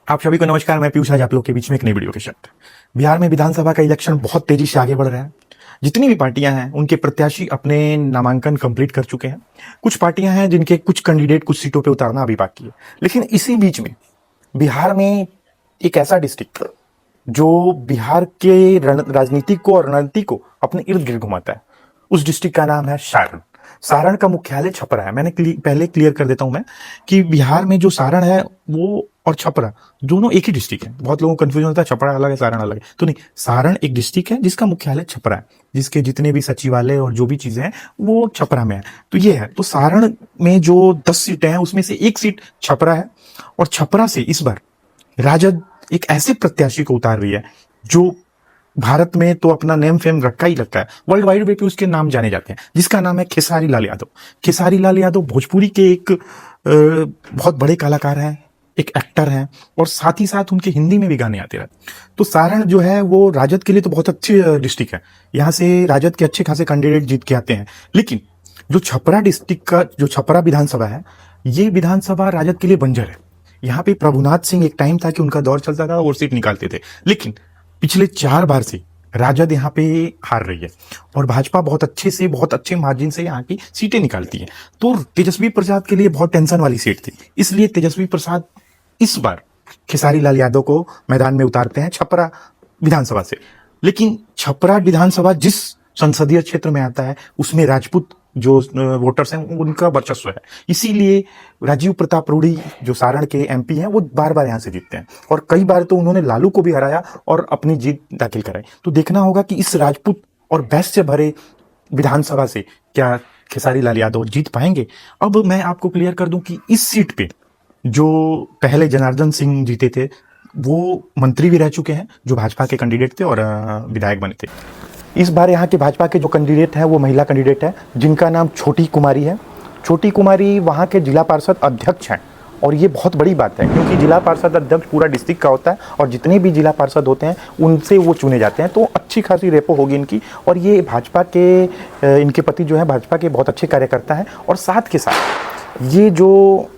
आप सभी को नमस्कार। मैं पीयूष आज आप लोग के बीच में एक नई वीडियो के साथ। बिहार में विधानसभा का इलेक्शन बहुत तेजी से आगे बढ़ रहा है। जितनी भी पार्टियां हैं उनके प्रत्याशी अपने नामांकन कंप्लीट कर चुके हैं। कुछ पार्टियां हैं जिनके कुछ कैंडिडेट कुछ सीटों पे उतारना अभी बाकी है। लेकिन इसी बीच में बिहार में एक ऐसा डिस्ट्रिक्ट जो बिहार के राजनीति को और रणनीति को अपने इर्द गिर्द घुमाता है, उस डिस्ट्रिक्ट का नाम है सारण। सारण का मुख्यालय छपरा है। मैंने पहले क्लियर कर देता हूं मैं कि बिहार में जो सारण है वो और छपरा दोनों एक ही डिस्ट्रिक्ट है। बहुत लोगों को कंफ्यूजन होता है छपरा अलग है सारण अलग है, तो नहीं, सारण एक डिस्ट्रिक्ट है जिसका मुख्यालय छपरा है, जिसके जितने भी सचिवालय और जो भी चीजें हैं वो छपरा में है। तो ये है, तो सारण में जो 10 सीटें हैं उसमें से एक सीट छपरा है। और छपरा से इस बार राजद एक ऐसे प्रत्याशी को उतार रही है जो भारत में तो अपना नेम फेम रखा ही रखा है, वर्ल्ड वाइड वे पे उसके नाम जाने जाते हैं, जिसका नाम है खेसारी लाल यादव। खेसारी लाल यादव भोजपुरी के एक बहुत बड़े कलाकार हैं, एक एक्टर हैं, और साथ ही साथ उनके हिंदी में भी गाने आते रहते। तो सारण जो है वो राजद के लिए तो बहुत अच्छी डिस्ट्रिक्ट है, यहाँ से राजद के अच्छे खासे कैंडिडेट जीत के आते हैं। लेकिन जो छपरा डिस्ट्रिक्ट का जो छपरा विधानसभा है, ये विधानसभा राजद के लिए बंजर है। यहाँ पे प्रभुनाथ सिंह एक टाइम था कि उनका दौर चलता था और सीट निकालते थे, लेकिन पिछले 4 बार से राजद यहाँ पे हार रही है और भाजपा बहुत अच्छे मार्जिन से यहाँ की सीटें निकालती है। तो तेजस्वी प्रसाद के लिए बहुत टेंशन वाली सीट थी, इसलिए तेजस्वी प्रसाद इस बार खेसारी लाल यादव को मैदान में उतारते हैं छपरा विधानसभा से। लेकिन छपरा विधानसभा जिस संसदीय क्षेत्र में आता है उसमें राजपूत जो वोटर्स हैं उनका वर्चस्व है, इसीलिए राजीव प्रताप रूडी जो सारण के एमपी हैं वो बार बार यहाँ से जीतते हैं और कई बार तो उन्होंने लालू को भी हराया और अपनी जीत दाखिल कराई। तो देखना होगा कि इस राजपूत और वैश्य से भरे विधानसभा से क्या खेसारी लाल यादव जीत पाएंगे। अब मैं आपको क्लियर कर दूं कि इस सीट पे जो पहले जनार्दन सिंह जीते थे वो मंत्री भी रह चुके हैं, जो भाजपा के कैंडिडेट थे और विधायक बने थे। इस बार यहाँ के भाजपा के जो कैंडिडेट हैं वो महिला कैंडिडेट है जिनका नाम छोटी कुमारी है। छोटी कुमारी वहाँ के जिला पार्षद अध्यक्ष हैं और ये बहुत बड़ी बात है क्योंकि जिला पार्षद अध्यक्ष पूरा डिस्ट्रिक्ट का होता है और जितने भी जिला पार्षद होते हैं उनसे वो चुने जाते हैं। तो अच्छी खासी रेपो होगी इनकी और ये भाजपा के इनके पति जो है भाजपा के बहुत अच्छे कार्यकर्ता हैं। और साथ के साथ ये जो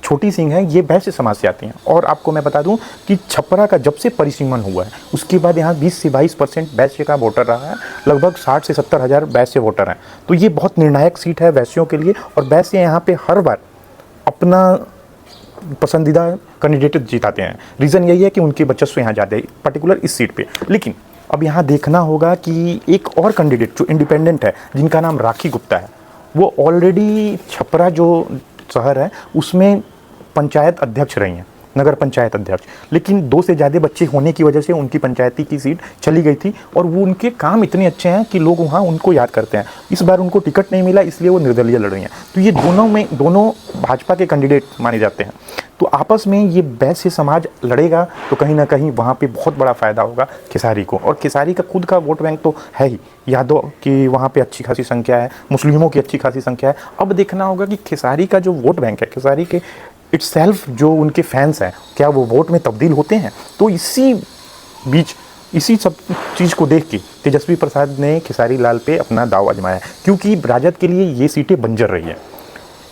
छोटी सिंह है ये वैश्य समाज से आती हैं और आपको मैं बता दूं कि छपरा का जब से परिसीमन हुआ है उसके बाद यहाँ 20 से 22% वैश्य का वोटर रहा है, लगभग 60 से 70 हज़ार वैश्य वोटर हैं। तो ये बहुत निर्णायक सीट है वैश्यों के लिए और वैश्य यहाँ पे हर बार अपना पसंदीदा कैंडिडेट जिताते हैं। रीज़न यही है कि उनके वर्चस्व यहाँ ज़्यादा है, पर्टिकुलर इस सीट पर। लेकिन अब यहाँ देखना होगा कि एक और कैंडिडेट जो इंडिपेंडेंट है जिनका नाम राखी गुप्ता है, वो ऑलरेडी छपरा जो शहर है उसमें पंचायत अध्यक्ष रही हैं, नगर पंचायत अध्यक्ष। लेकिन 2 से ज़्यादा बच्चे होने की वजह से उनकी पंचायती की सीट चली गई थी और वो उनके काम इतने अच्छे हैं कि लोग वहाँ उनको याद करते हैं। इस बार उनको टिकट नहीं मिला इसलिए वो निर्दलीय लड़ रही हैं। तो ये दोनों भाजपा के कैंडिडेट माने जाते हैं। तो आपस में ये वैश्य समाज लड़ेगा तो कहीं ना कहीं वहाँ पे बहुत बड़ा फ़ायदा होगा खेसारी को। और खेसारी का खुद का वोट बैंक तो है ही, यादव की वहाँ पे अच्छी खासी संख्या है, मुस्लिमों की अच्छी खासी संख्या है। अब देखना होगा कि खेसारी का जो वोट बैंक है, खेसारी के इटसेल्फ जो उनके फैंस हैं, क्या वो वोट में तब्दील होते हैं। तो इसी बीच इसी सब चीज़ को देख के तेजस्वी प्रसाद ने खेसारी लाल पे अपना दाव आजमाया क्योंकि राजद के लिए ये सीटें बंजर रही है।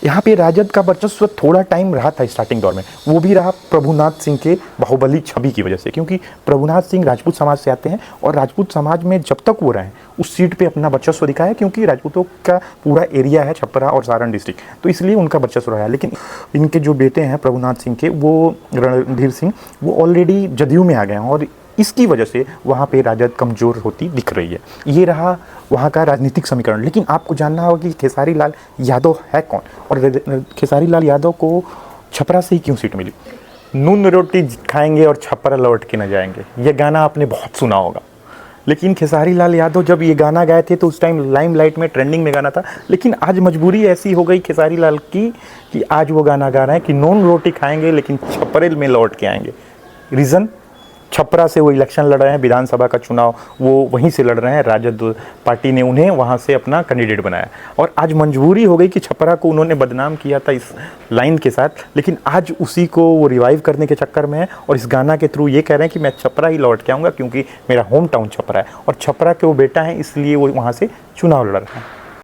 यहाँ पे राजद का वर्चस्व थोड़ा टाइम रहा था स्टार्टिंग दौर में, वो भी रहा प्रभुनाथ सिंह के बाहुबली छवि की वजह से, क्योंकि प्रभुनाथ सिंह राजपूत समाज से आते हैं और राजपूत समाज में जब तक वो रहे उस सीट पे अपना वर्चस्व दिखाया क्योंकि राजपूतों का पूरा एरिया है छपरा और सारण डिस्ट्रिक्ट, तो इसलिए उनका वर्चस्व रहा है। लेकिन इनके जो बेटे हैं प्रभुनाथ सिंह के, वो रणधीर सिंह, वो ऑलरेडी जदयू में आ गए हैं और इसकी वजह से वहाँ पे राजद कमज़ोर होती दिख रही है। ये रहा वहाँ का राजनीतिक समीकरण। लेकिन आपको जानना होगा कि खेसारी लाल यादव है कौन और खेसारी लाल यादव को छपरा से ही क्यों सीट मिली। नून रोटी खाएंगे और छपरा लौट के न जाएंगे, ये गाना आपने बहुत सुना होगा। लेकिन खेसारी लाल यादव जब ये गाना गाए थे तो उस टाइम लाइमलाइट में ट्रेंडिंग में गाना था। लेकिन आज मजबूरी ऐसी हो गई खेसारी लाल की कि आज वो गाना गा रहे हैं कि नून रोटी खाएंगे लेकिन छपरे में लौट के आएंगे। रीज़न, छपरा से वो इलेक्शन लड़ रहे हैं, विधानसभा का चुनाव वो वहीं से लड़ रहे हैं, राजद पार्टी ने उन्हें वहाँ से अपना कैंडिडेट बनाया और आज मजबूरी हो गई कि छपरा को उन्होंने बदनाम किया था इस लाइन के साथ, लेकिन आज उसी को वो रिवाइव करने के चक्कर में है और इस गाना के थ्रू ये कह रहे हैं कि मैं छपरा ही लौट के आऊँगा क्योंकि मेरा होम टाउन छपरा है और छपरा के वो बेटा हैं इसलिए वो वहाँ से चुनाव लड़ रहे हैं।